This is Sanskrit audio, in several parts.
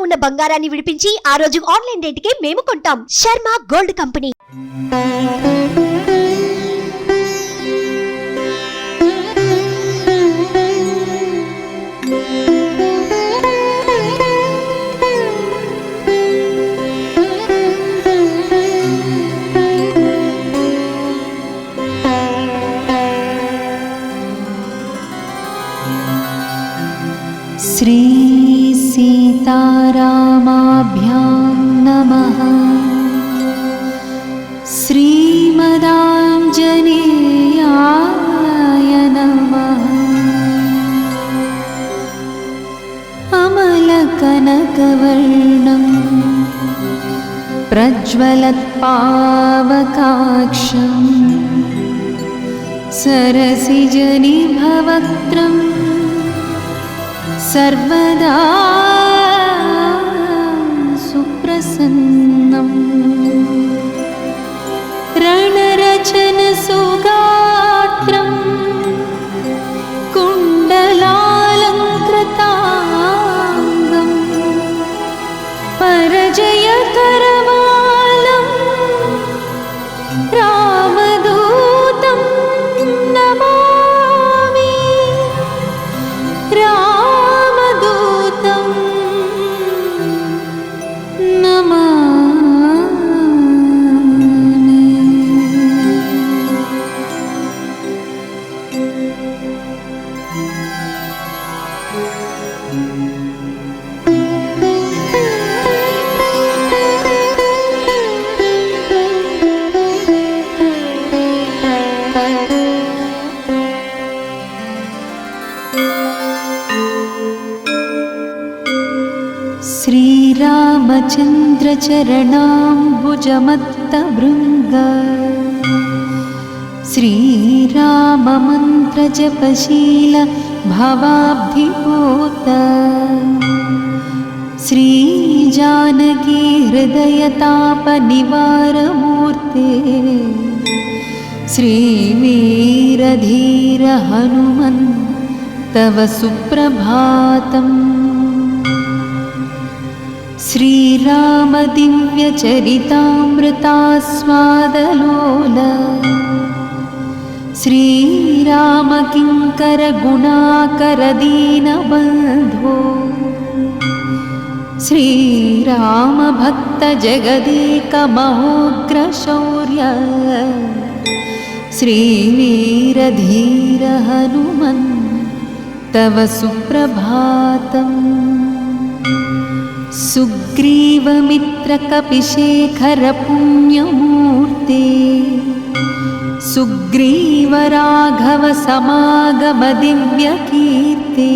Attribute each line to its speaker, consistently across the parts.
Speaker 1: ఉన్న బంగారాన్ని విడిపించి ఆ రోజు ఆన్లైన్ రేటుకే మేము కొంటాం. Sharma gold company.
Speaker 2: श्री सीतारामाभ्यां नमः। श्रीमदाञ्जनेयाय नमः। अमलकनकवर्णं प्रज्वलत्पावकाक्षं सरसिजनिभवक्त्रं सर्वदा सुप्रसन्नम्। रणरचनसुगात्रं कुण्डलालङ्कृताङ्गं परजयकरवालं रामदूतं नमामि। श्रीरामचन्द्रचरणाम्बुजमत्तभृङ्ग श्रीराममन्त्रजपशील भवाब्धिभूत श्रीजानकी हृदयतापनिवारमूर्ते श्रीवीरधीर हनुमन् तव सुप्रभातम्। श्रीराम दिव्यचरितामृतास्वादलोल श्रीराम किङ्कर गुणाकर दीनबन्धो श्रीराम भक्त जगदेक महोग्रशौर्य श्रीवीरधीर हनुमन् तव सुप्रभातम्। सुग्रीवमित्रकपिशेखर पुण्यमूर्ते सुग्रीवराघव समागम दिव्यकीर्ते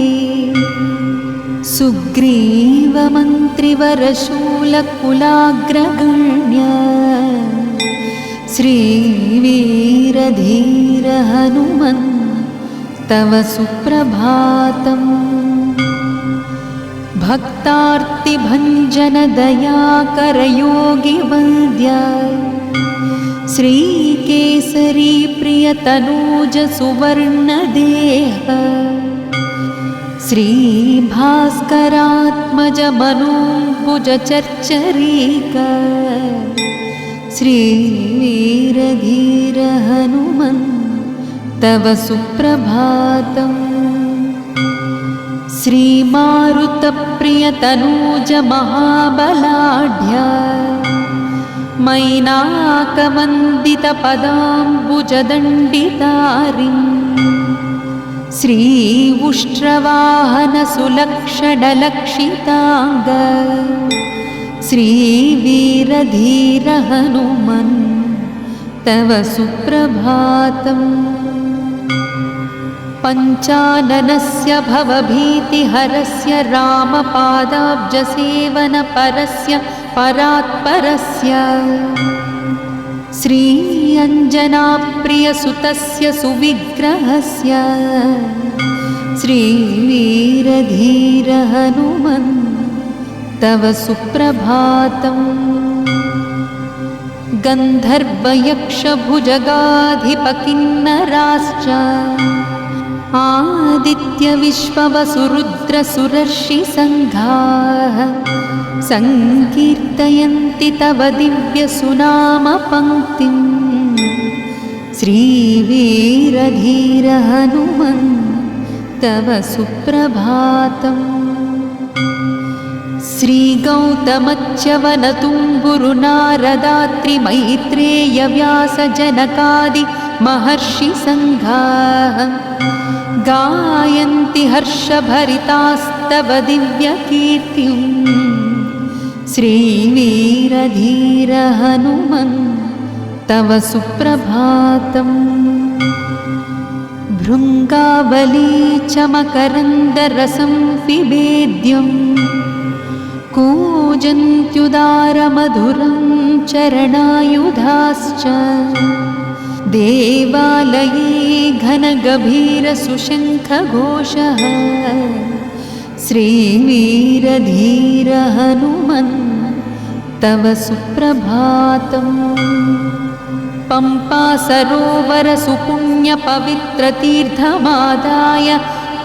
Speaker 2: सुग्रीवमन्त्रिवरशूलकुलाग्रगण्य श्रीवीरधीर हनुमन् तव सुप्रभातम्। भक्तार्तिभञ्जन दयाकर योगिवन्द्य श्रीकेसरी प्रियतनूज सुवर्णदेह श्रीभास्करात्मज मनोभुज चर्चरीक श्रीवीरधीर हनुमन् तव सुप्रभातम्। श्रीमारुतप्रियतनूज महाबलाढ्य मैनाकवन्दितपदाम्बुजदण्डितारिं श्रीउष्ट्रवाहन सुलक्षणलक्षिताङ्ग श्रीवीरधीर हनुमन् तव सुप्रभातम्। पञ्चाननस्य भवभीतिहरस्य रामपादाब्जसेवनपरस्य परात्परस्य श्री अञ्जनाप्रियसुतस्य सुविग्रहस्य श्रीवीरधीर हनुमन् तव सुप्रभातम्। गन्धर्वयक्षभुजगाधिपकिन्नराश्च आदित्यविश्ववसुरुद्रसुरर्षिसङ्घाः संकीर्तयन्ति तव दिव्यसुनामपङ्क्तिं श्रीवीरधीर हनुमन् तव सुप्रभातम्। श्रीगौतमच्यवनतुम्बुरुनारदात्रिमैत्रेयव्यासजनकादि महर्षिसङ्घाः गायन्ति हर्षभरितास्तव दिव्यकीर्तिं श्रीवीरधीर हनुमन् तव सुप्रभातम्। भृङ्गावली च मकरन्दरसं पिबेद्यं कूजन्त्युदारमधुरं चरणायुधाश्च देवालये घनगभीरसुशङ्खघोषः श्रीवीरधीर हनुमन् तव सुप्रभातम्। पम्पा सरोवरसुपुण्यपवित्रतीर्थमादाय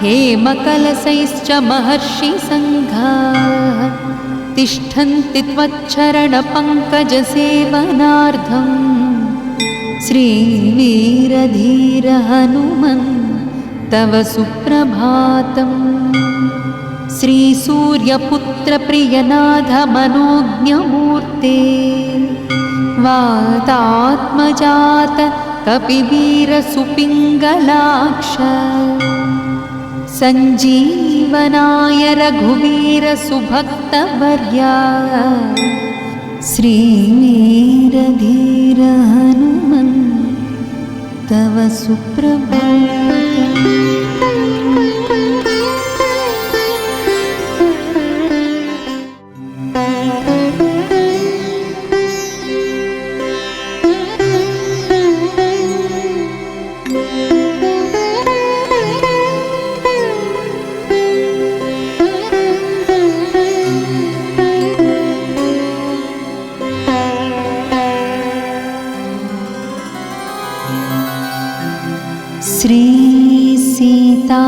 Speaker 2: हेमकलशैश्च महर्षिसङ्घाः तिष्ठन्ति त्वच्चरणपङ्कजसेवनार्थं श्रीवीरधीर हनुमन् तव सुप्रभातम्। श्रीसूर्यपुत्रप्रियनाथ मनोज्ञमूर्ते वातात्मजात कपिवीरसुपिङ्गलाक्ष सञ्जीवनाय रघुवीरसुभक्तवर्या श्रीवीरधीर हनुमन् तव सुप्रभातम्। श्री सीतारामाभ्यां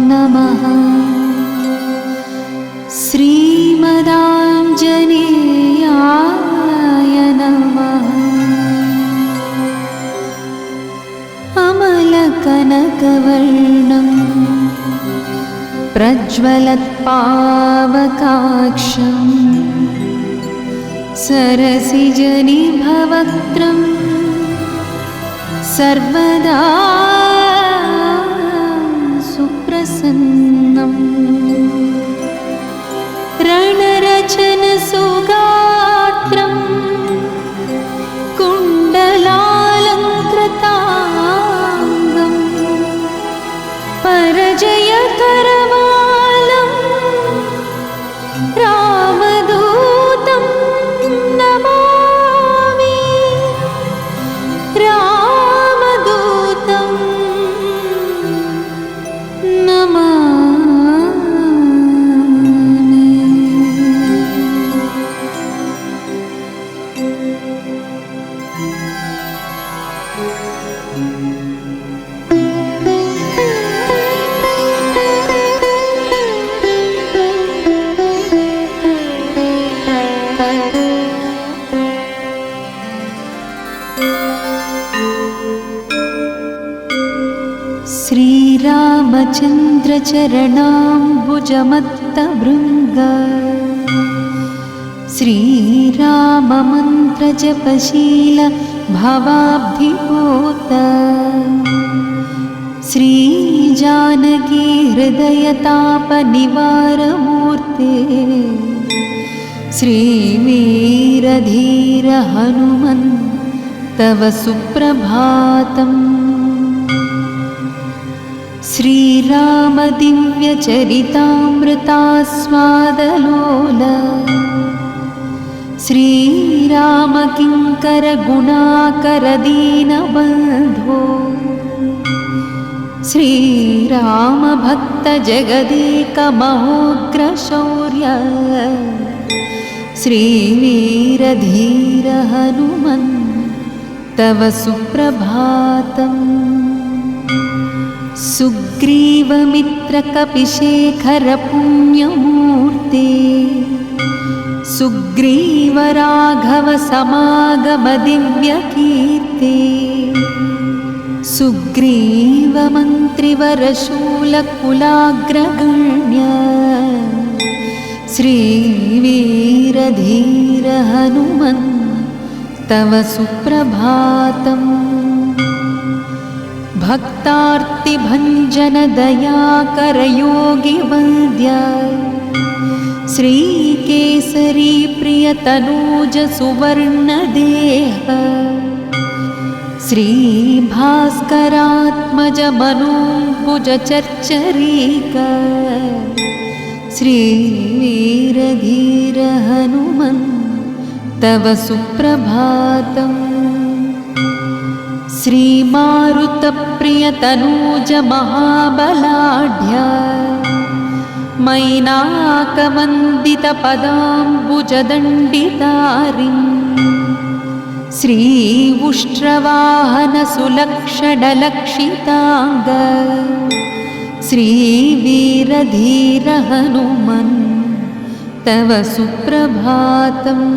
Speaker 2: नमः। श्रीमदाञ्जनेयाय नमः। अमलकनकवर्णं प्रज्वलत्पावकाक्षं सरसिजनिभवक्त्रम् सर्वदा सुप्रसन्नं रणरचनसुगात्रं कुण्डलालङ्कृताङ्गं परजयकरवालं रामदूतं नमामि। श्रीरामचन्द्रचरणाम्बुजमत्तभृङ्ग श्रीराममन्त्रजपशील भवाब्धिभूत श्रीजानकी हृदयतापनिवारमूर्ते श्रीवीरधीर हनुमन् तव सुप्रभातम्। श्रीरामदिव्यचरितामृतास्वादलोल श्रीरामकिङ्करगुणाकरदीनबन्धो श्रीरामभक्तजगदेकमहोग्रशौर्य श्रीवीरधीर हनुमन् तव सुप्रभातम्। सुग्रीवमित्रकपिशेखरपुण्यमूर्ते सुग्रीवराघवसमागमदिव्यकीर्ते सुग्रीवमन्त्रिवरशूलकुलाग्रगण्य श्रीवीरधीरहनुमन् तव सुप्रभातम्। भक्तार्तिभञ्जनदयाकरयोगिवन्द्य श्रीकेसरी प्रियतनूजसुवर्णदेह श्रीभास्करात्मजमनोभुजचर्चरीक श्रीवीरधीरहनुमन् तव सुप्रभातम्। श्रीमारुतप्रियतनूजमहाबलाढ्य मैनाकवन्दितपदाम्बुजदण्डितारिम् श्रीउष्ट्रवाहनसुलक्षणलक्षिताङ्ग श्रीवीरधीरहनुमन् तव सुप्रभातम्।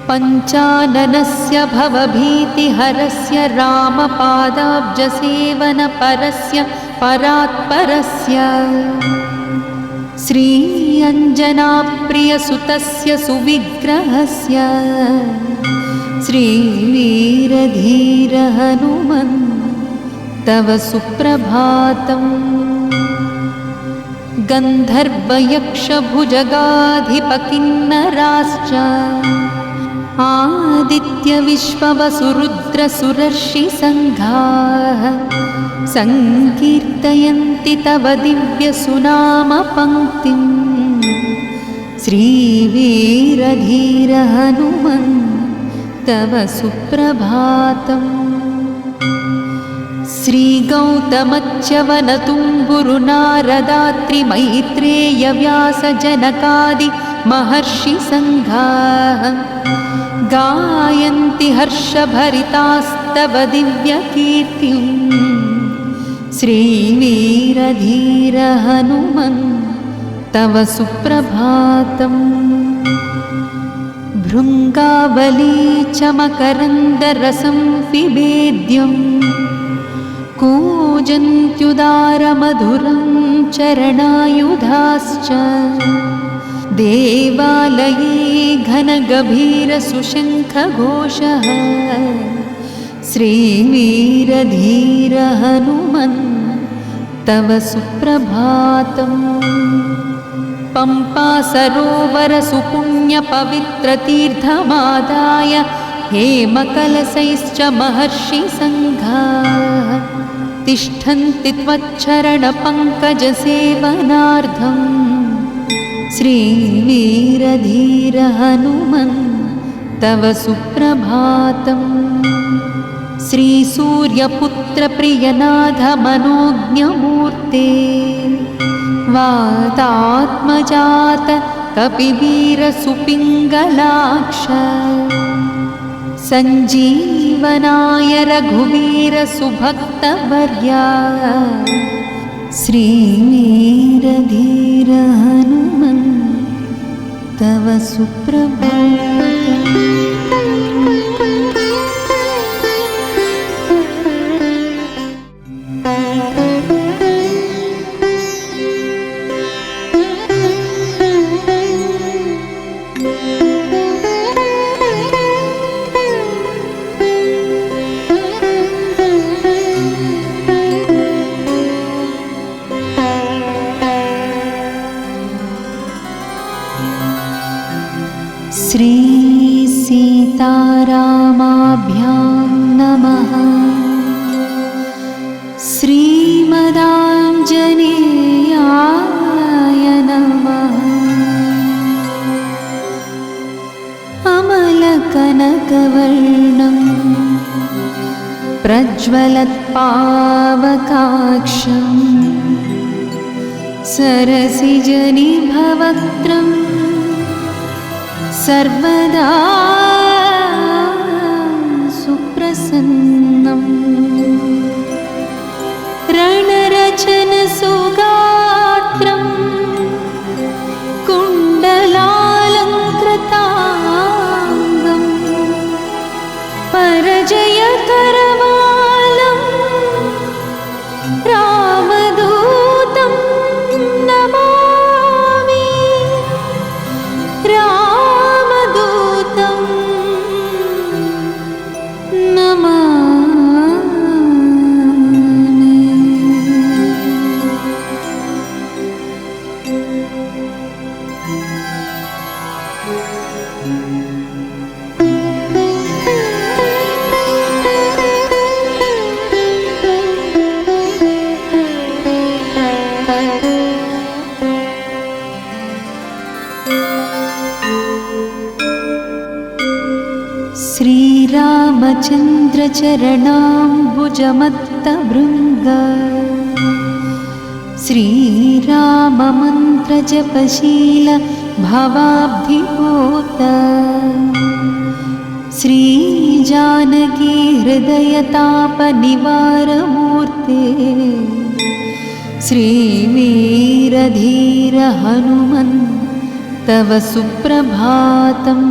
Speaker 2: पञ्चाननस्य भवभीतिहरस्य रामपादाब्जसेवनपरस्य परात्परस्य श्री अञ्जनाप्रियसुतस्य सुविग्रहस्य श्रीवीरधीरहनुमन् तव सुप्रभातम्। गन्धर्वयक्षभुजगाधिपकिन्नराश्च आदित्यविश्ववसुरुद्रसुरर्षिसङ्घाः सङ्कीर्तयन्ति तव दिव्यसुनामपङ्क्तिम् श्रीवीरधीरहनुमन् तव सुप्रभातम्। श्रीगौतमच्यवनतुम्बुरुनारदात्रिमैत्रेयव्यासजनकादि महर्षिसङ्घाः गायन्ति हर्षभरितास्तव दिव्यकीर्तिम् श्रीवीरधीरहनुमन् तव सुप्रभातम्। भृङ्गावली च मकरन्दरसं पिबेद्यम् कूजन्त्युदारमधुरं चरणायुधाश्च देवालये घनगभीरसुशङ्खघोषः श्रीवीरधीरहनुमन् तव सुप्रभातम्। पम्पासरोवरसुपुण्यपवित्रतीर्थमादाय हेमकलशैश्च महर्षिसङ्घाः तिष्ठन्ति त्वच्चरणपङ्कजसेवनार्थम् श्रीवीरधीरहनुमन् तव सुप्रभातम्। श्रीसूर्यपुत्रप्रियनाथमनोज्ञमूर्ते वातात्मजात कपिवीरसुपिङ्गलाक्ष सञ्जीवनाय रघुवीरसुभक्तवर्या श्रीवीरधीरहनुमन् तव सुप्रभातम्। श्री सीतारामाभ्यां नमः। श्रीमदाञ्जनेयाय नमः। अमलकनकवर्णं प्रज्वलत्पावकाक्षं सरसिजनिभवक्त्रं सर्वदा सुप्रसन्नम् रणरचनसुगात्रं कुण्डला रामचन्द्रचरणाम्बुजमत्तभृङ्ग श्रीराममन्त्रजपशील भवाब्धिभूत श्रीजानकी हृदयतापनिवारमूर्ते श्रीवीरधीर हनुमन् तव सुप्रभातम्।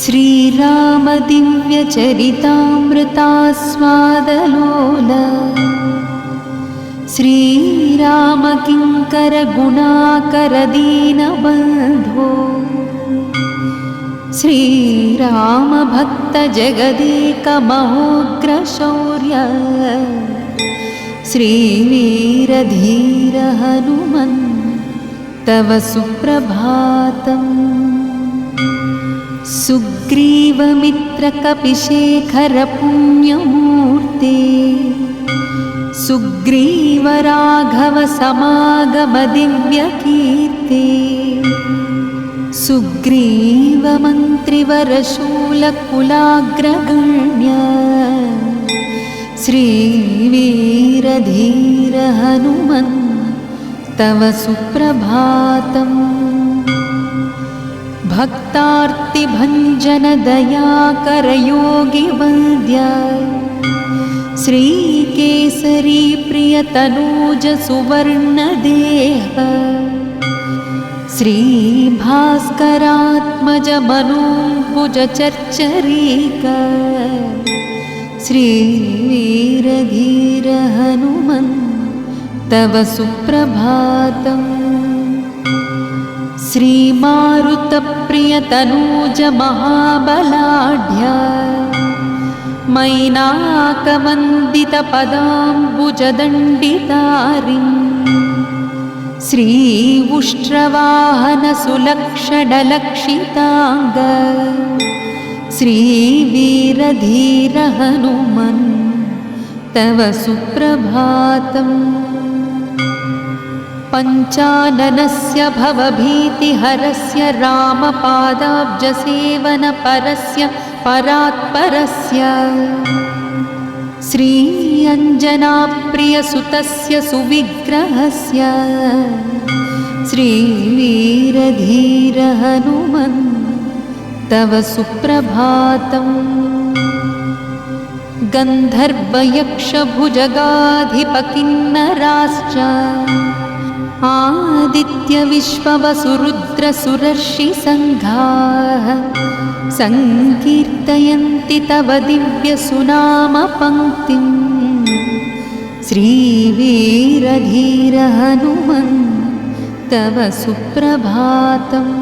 Speaker 2: श्रीराम दिव्यचरितामृतास्वादलोल श्रीराम किङ्कर गुणाकर दीनबन्धो श्रीराम भक्त जगदेक महोग्रशौर्य श्रीवीरधीर हनुमन् तव सुप्रभातम्। सुग्रीवमित्रकपिशेखर पुण्यमूर्ते सुग्रीवराघव समागम दिव्यकीर्ते सुग्रीवमन्त्रिवरशूलकुलाग्रगण्य श्रीवीरधीर हनुमन् तव सुप्रभातम्। भक्तार्तिभञ्जन दयाकर योगिवन्द्य श्रीकेसरी प्रियतनूज सुवर्णदेह श्रीभास्करात्मज मनोभुज चर्चरीक श्रीवीरधीर हनुमन् तव सुप्रभातम्। श्रीमारुतप्रियतनूज महाबलाढ्य मैनाकवन्दितपदाम्बुजदण्डितारिं श्री उष्ट्रवाहन सुलक्षणलक्षिताङ्ग श्रीवीरधीर हनुमन् तव सुप्रभातम्। पञ्चाननस्य भवभीतिहरस्य रामपादाब्जसेवनपरस्य परात्परस्य श्री अञ्जनाप्रियसुतस्य सुविग्रहस्य श्रीवीरधीर हनुमन् तव सुप्रभातम्। गन्धर्वयक्षभुजगाधिपकिन्नराश्च आदित्यविश्ववसुरुद्रसुरर्षिसङ्घाः सङ्कीर्तयन्ति तव दिव्यसुनामपङ्क्तिं श्रीवीरधीर हनुमन् तव सुप्रभातम्।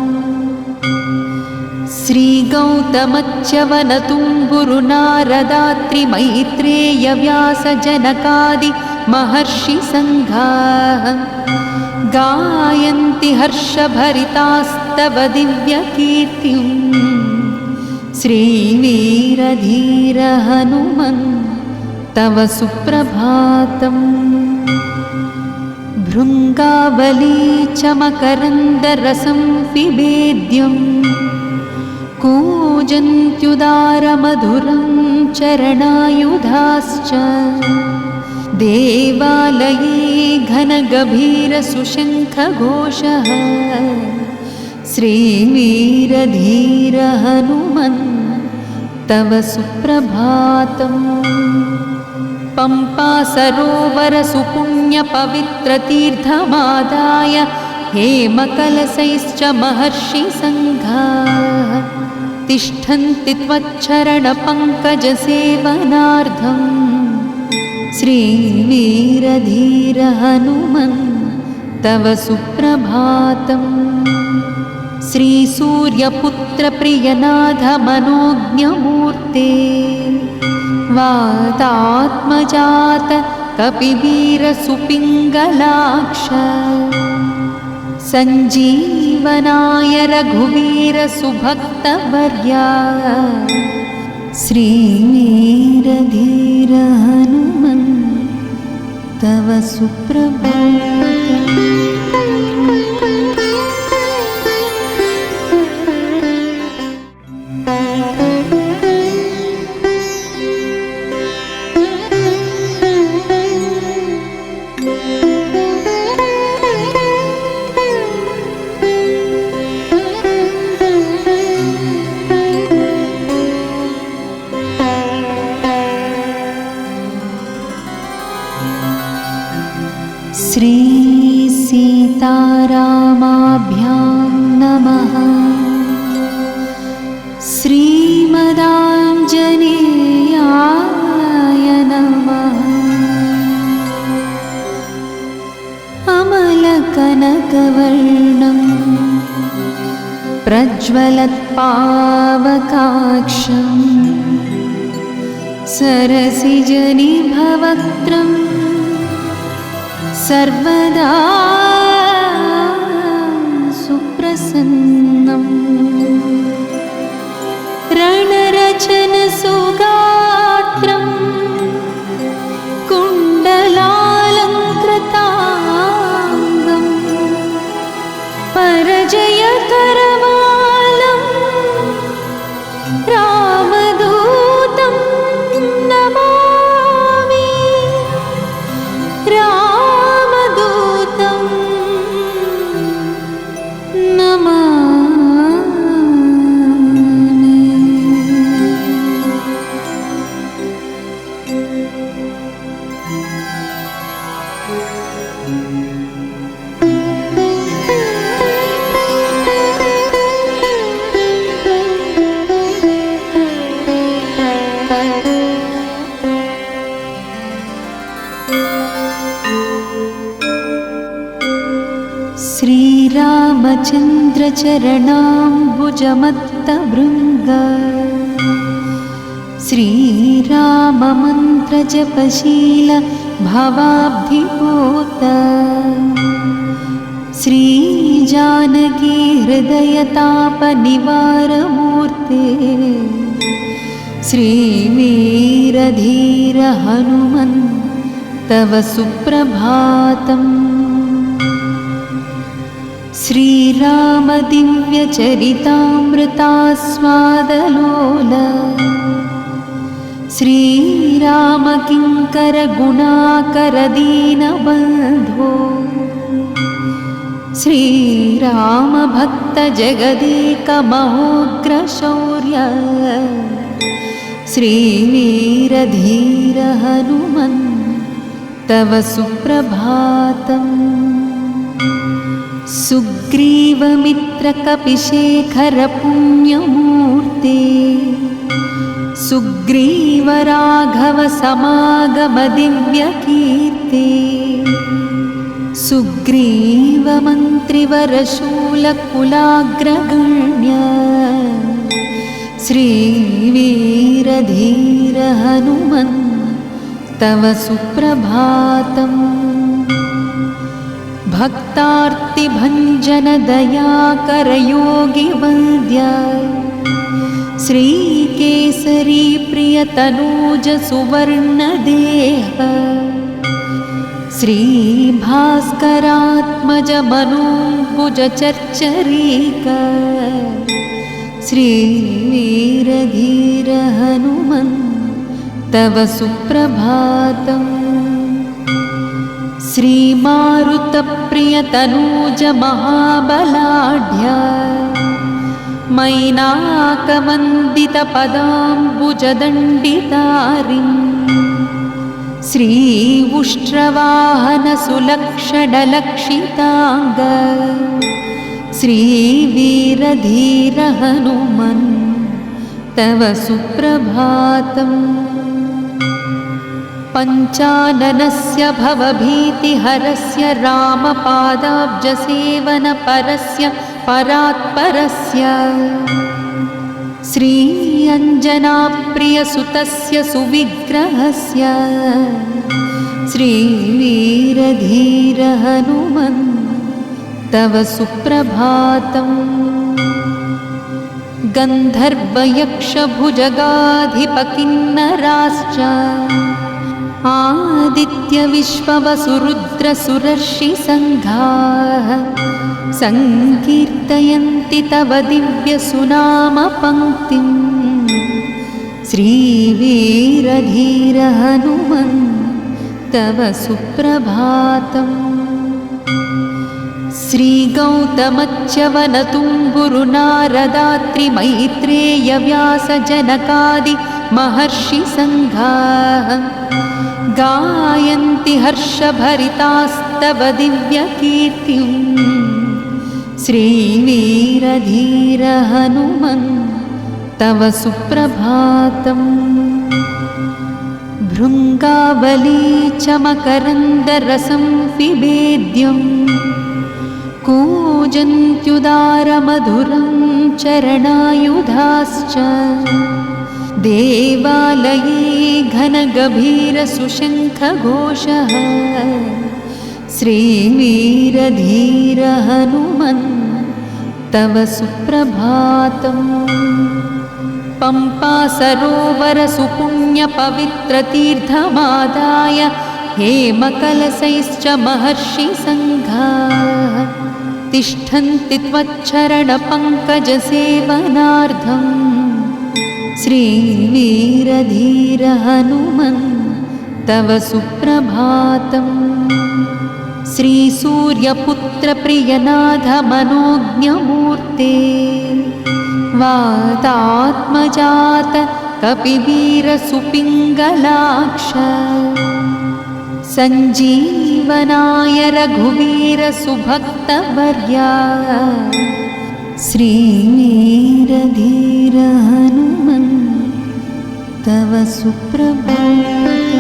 Speaker 2: श्रीगौतमच्यवनतुम्बुरुनारदात्रिमैत्रेयव्यासजनकादि महर्षिसङ्घाः गायन्ति हर्षभरितास्तव दिव्यकीर्तिं श्रीवीरधीर हनुमन् तव सुप्रभातम्। भृङ्गावली च मकरन्दरसं पिबेद्यं कूजन्त्युदारमधुरं चरणायुधाश्च देवालये घनगभीरसुशङ्खघोषः श्रीवीरधीर हनुमन् तव सुप्रभातम्। पम्पासरोवरसुपुण्यपवित्रतीर्थमादाय हेमकलशैश्च महर्षिसङ्घाः तिष्ठन्ति त्वच्चरणपङ्कजसेवनार्थम् श्रीवीरधीर हनुमन् तव सुप्रभातम्। श्रीसूर्यपुत्रप्रियनाथ मनोज्ञमूर्ते वातात्मजात कपिवीरसुपिङ्गलाक्ष सञ्जीवनाय रघुवीरसुभक्तवर्या श्रीवीरधीर हनुमन् तव सुप्रभातम्। श्री सीतारामाभ्यां नमः। श्रीमदाञ्जनेयाय नमः। अमलकनकवर्णं प्रज्वलत्पावकाक्षं सरसिजनिभवक्त्रं सर्वदा सुप्रसन्नं। रणरचनसुगात्रं कुण्डलालङ्कृताङ्गं परजयकरवालं रामदूतं नमामि। रामदूतं नमामि। श्रीरामचन्द्रचरणाम्बुजमत्तभृङ्ग श्रीराममन्त्रजपशील भवाब्धिपूत श्रीजानकी हृदयतापनिवारमूर्ते श्रीवीरधीर हनुमन् तव सुप्रभातम्। श्रीरामदिव्यचरितामृतास्वादलोल श्रीरामकिङ्करगुणाकरदीनबन्धो श्रीरामभक्तजगदेकमहोग्रशौर्य श्रीवीरधीर हनुमन् तव सुप्रभातम्। सुग्रीवमित्रकपिशेखरपुण्यमूर्ते सुग्रीवराघवसमागमदिव्यकीर्ते सुग्रीवमन्त्रिवरशूलकुलाग्रगण्य श्रीवीरधीर हनुमन् तव सुप्रभातम्। भक्तार्तिभञ्जनदयाकरयोगिवन्द्य श्रीकेसरी प्रियतनूजसुवर्णदेह श्रीभास्करात्मजमनोभुजचर्चरीक श्रीवीरधीर हनुमन् तव सुप्रभातम्। श्रीमारुतप्रियतनूजमहाबलाढ्य मैनाकवन्दितपदाम्बुजदण्डितारिं श्रीउष्ट्रवाहनसुलक्षणलक्षिताङ्ग श्रीवीरधीर हनुमन् तव सुप्रभातम्। पञ्चाननस्य भवभीतिहरस्य रामपादाब्जसेवनपरस्य परात्परस्य श्री अञ्जनाप्रियसुतस्य सुविग्रहस्य श्रीवीरधीर हनुमन् तव सुप्रभातम्। गन्धर्वयक्षभुजगाधिपकिन्नराश्च आदित्यविश्ववसुरुद्रसुरर्षिसङ्घाः सङ्कीर्तयन्ति तव दिव्यसुनामपङ्क्तिं श्रीवीरधीर हनुमन् तव सुप्रभातम्। श्रीगौतमच्यवनतुम्बुरुनारदात्रिमैत्रेयव्यासजनकादि महर्षिसङ्घाः गायन्ति हर्षभरितास्तव तव दिव्यकीर्तिं श्रीवीरधीर हनुमन् तव सुप्रभातम् भृङ्गावली च मकरन्दरसं पिबेद्यं कूजन्त्युदारमधुरं चरणायुधाश्च देवालये घनगभीरसुशङ्खघोषः श्रीवीरधीर हनुमन् तव सुप्रभातम् पम्पा सरोवरसुपुण्यपवित्रतीर्थमादाय हेमकलशैश्च महर्षिसङ्घाः तिष्ठन्ति त्वच्चरणपङ्कजसेवनार्थं श्रीवीरधीर हनुमन् तव सुप्रभातम् श्रीसूर्यपुत्रप्रियनाथ मनोज्ञमूर्ते वातात्मजात कपिवीरसुपिङ्गलाक्ष सञ्जीवनाय रघुवीरसुभक्तवर्या श्रीवीरधीर हनुमन् तव सुप्रभातम्।